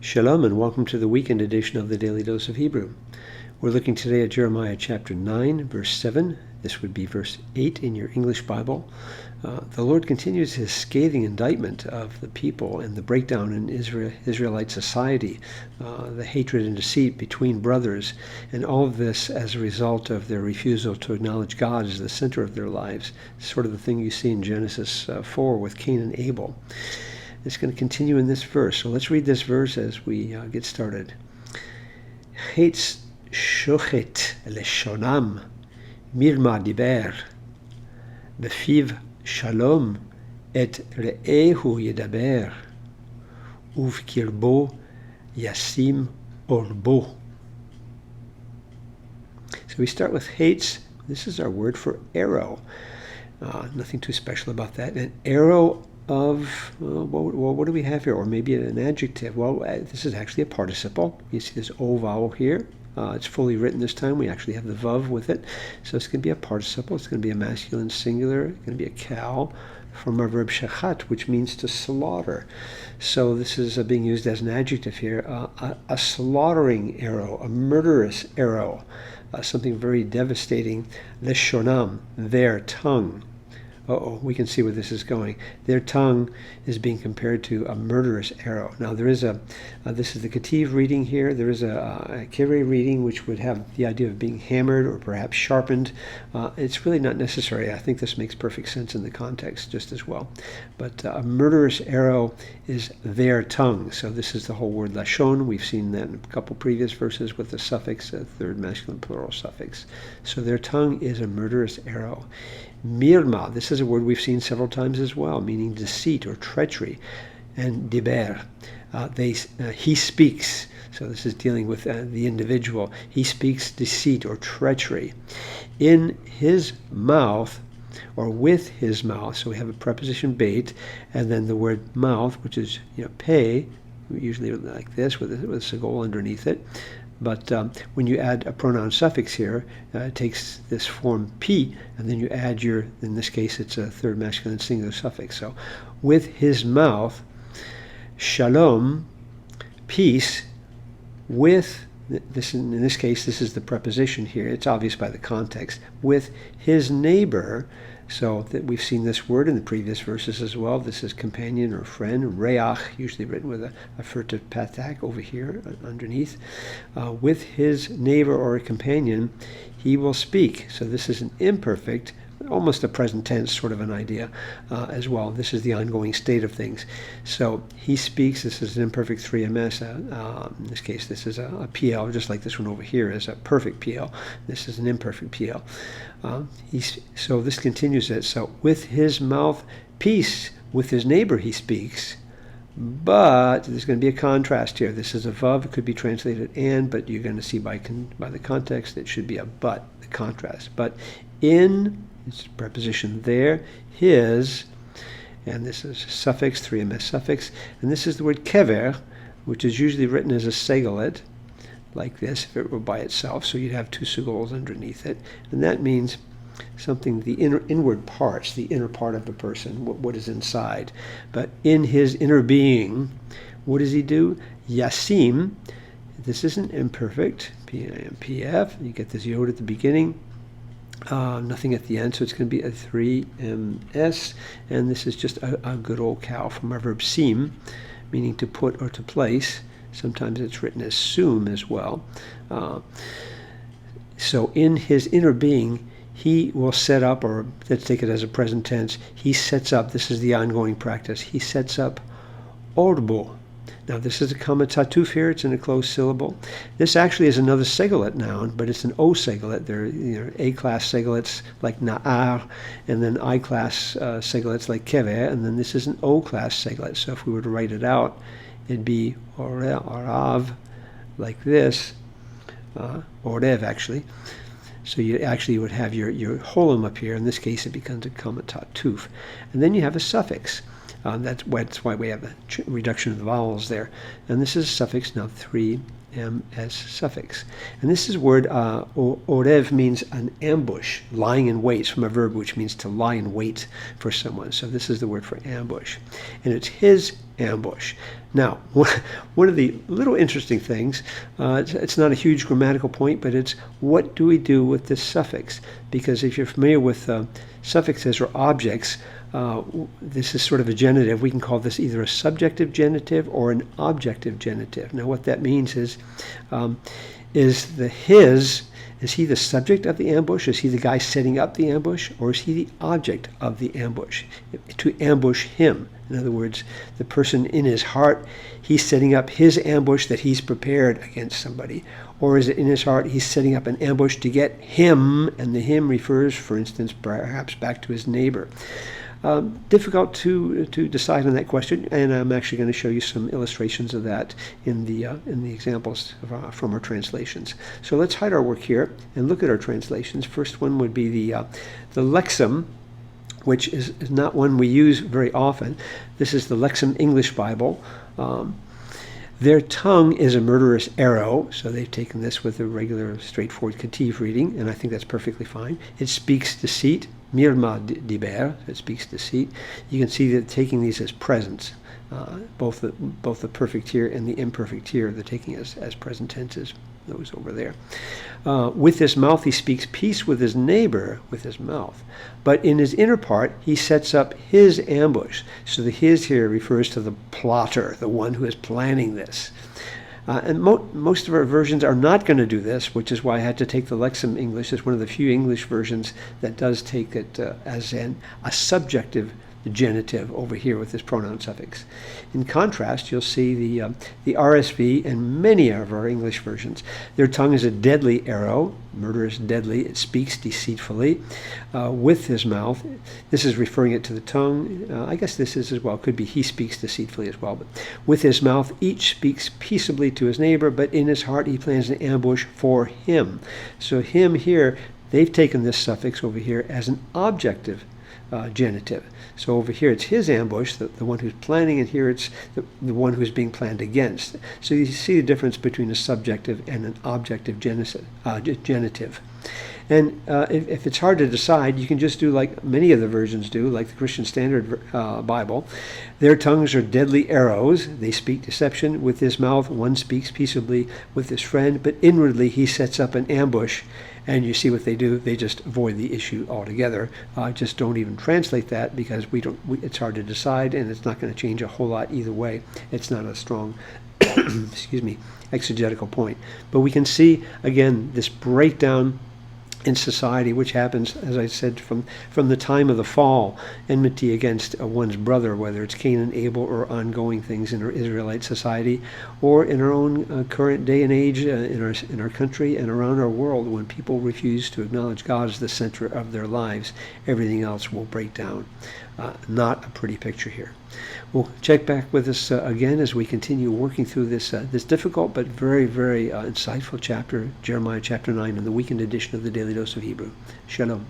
Shalom and welcome to the weekend edition of the Daily Dose of Hebrew. We're looking today at Jeremiah chapter 9, verse 7. This would be verse 8 in your English Bible. The Lord continues his scathing indictment of the people and the breakdown in Israelite society, the hatred and deceit between brothers, and all of this as a result of their refusal to acknowledge God as the center of their lives, sort of the thing you see in Genesis 4 with Cain and Abel. It's going to continue in this verse. So let's read this verse as we get started. Hetz shochet leshonam mirma diber befiv shalom et re'ehu yedaber uvkirbo yasim orbo. So we start with hetz. This is our word for arrow. Nothing too special about that. An arrow of, what do we have here? Or maybe an adjective. Well, this is actually a participle. You see this O vowel here. It's fully written this time. We actually have the vav with it. So it's going to be a participle. It's going to be a masculine singular. It's going to be a cow from our verb shachat, which means to slaughter. So this is being used as an adjective here. A slaughtering arrow, a murderous arrow, something very devastating. Leshonam, their tongue. We can see where this is going. Their tongue is being compared to a murderous arrow. Now there is this is the Ketiv reading here. There is a Kere reading which would have the idea of being hammered or perhaps sharpened. It's really not necessary. I think this makes perfect sense in the context just as well. But a murderous arrow is their tongue. So this is the whole word lashon. We've seen that in a couple previous verses with the suffix, a third masculine plural suffix. So their tongue is a murderous arrow. Mirma, this is a word we've seen several times as well, meaning deceit or treachery. And diber, he speaks. So this is dealing with the individual. He speaks deceit or treachery. In his mouth, or with his mouth. So we have a preposition beit, and then the word mouth, which is pei, usually like this with a segol underneath it. But when you add a pronoun suffix here, it takes this form p, and then you add in this case, it's a third masculine singular suffix. So, with his mouth, shalom, peace, with, this in this case, this is the preposition here. It's obvious by the context. With his neighbor, so that we've seen this word in the previous verses as well. This is companion or friend, reach, usually written with a furtive patak over here underneath. With his neighbor or a companion, he will speak. So this is an imperfect, almost a present tense sort of an idea as well. This is the ongoing state of things. So he speaks. This is an imperfect 3ms. In this case, this is a PL, just like this one over here is a perfect PL. This is an imperfect PL. So this continues it. So with his mouth, peace. With his neighbor, he speaks. But there's going to be a contrast here. This is a vav. It could be translated and, but you're going to see by the context it should be a but, the contrast. But in, it's a preposition there, his, and this is a suffix, 3ms suffix, and this is the word kever, which is usually written as a segolet, like this, if it were by itself. So you'd have two segols underneath it, and that means something, the inward parts, the inner part of a person, what is inside. But in his inner being, what does he do? Yasim, this isn't imperfect, PF, you get this yod at the beginning, nothing at the end, so it's going to be a 3ms, and this is just a good old cow from our verb sim, meaning to put or to place. Sometimes it's written as sum as well. So in his inner being, he will set up, or let's take it as a present tense, he sets up, this is the ongoing practice, he sets up orbo. Now this is a comma tatuf here, it's in a closed syllable. This actually is another segolet noun, but it's an O segolet. There are A-class segolets like na'ar, and then I-class segolets like keveh, and then this is an O-class segolet. So if we were to write it out, it'd be orav, like this, orev actually. So you actually would have your holum up here. In this case, it becomes a comma tatuf. And then you have a suffix. That's why we have a reduction of the vowels there. And this is a suffix now 3 M as suffix. And this is word orev means an ambush, lying in wait, from a verb which means to lie in wait for someone. So this is the word for ambush. And it's his ambush. Now, one of the little interesting things, it's not a huge grammatical point, but it's what do we do with this suffix? Because if you're familiar with suffixes or objects, this is sort of a genitive. We can call this either a subjective genitive or an objective genitive. Now, what that means is is he the subject of the ambush? Is he the guy setting up the ambush? Or is he the object of the ambush? To ambush him. In other words, the person in his heart, he's setting up his ambush that he's prepared against somebody. Or is it in his heart he's setting up an ambush to get him, and the him refers, for instance, perhaps back to his neighbor. Difficult to decide on that question, and I'm actually going to show you some illustrations of that in the examples from our translations. So let's hide our work here and look at our translations. First one would be the Lexham, which is not one we use very often. This is the Lexham English Bible. Their tongue is a murderous arrow, so they've taken this with a regular, straightforward Ketiv reading, and I think that's perfectly fine. It speaks deceit. Mirma diber, it speaks deceit. You can see that taking these as presents, both the perfect here and the imperfect here, they're taking as present tenses, those over there. With his mouth he speaks peace with his neighbor with his mouth, but in his inner part he sets up his ambush. So the his here refers to the plotter, the one who is planning this. And most of our versions are not going to do this, which is why I had to take the Lexham English. It's one of the few English versions that does take it as a subjective genitive over here with this pronoun suffix. In contrast, you'll see the RSV and many of our English versions. Their tongue is a deadly arrow, murderous, deadly. It speaks deceitfully with his mouth. This is referring it to the tongue. I guess this is as well. Could be he speaks deceitfully as well. But with his mouth, each speaks peaceably to his neighbor, but in his heart he plans an ambush for him. So him here, they've taken this suffix over here as an objective genitive. So over here it's his ambush, the one who's planning, and here it's the one who's being planned against. So you see the difference between a subjective and an objective genitive. And if it's hard to decide, you can just do like many of the versions do, like the Christian Standard Bible. Their tongues are deadly arrows. They speak deception. With his mouth, one speaks peaceably with his friend, but inwardly he sets up an ambush. And you see what they do. They just avoid the issue altogether. Just don't even translate that because it's hard to decide, and it's not going to change a whole lot either way. It's not a strong, excuse me, exegetical point. But we can see, again, this breakdown in society, which happens, as I said, from the time of the fall, enmity against one's brother, whether it's Cain and Abel or ongoing things in our Israelite society, or in our own current day and age in our country and around our world. When people refuse to acknowledge God as the center of their lives, everything else will break down. Not a pretty picture here. We'll check back with us again as we continue working through this difficult but very, very insightful chapter, Jeremiah chapter 9, in the weekend edition of the Daily Dose of Hebrew. Shalom.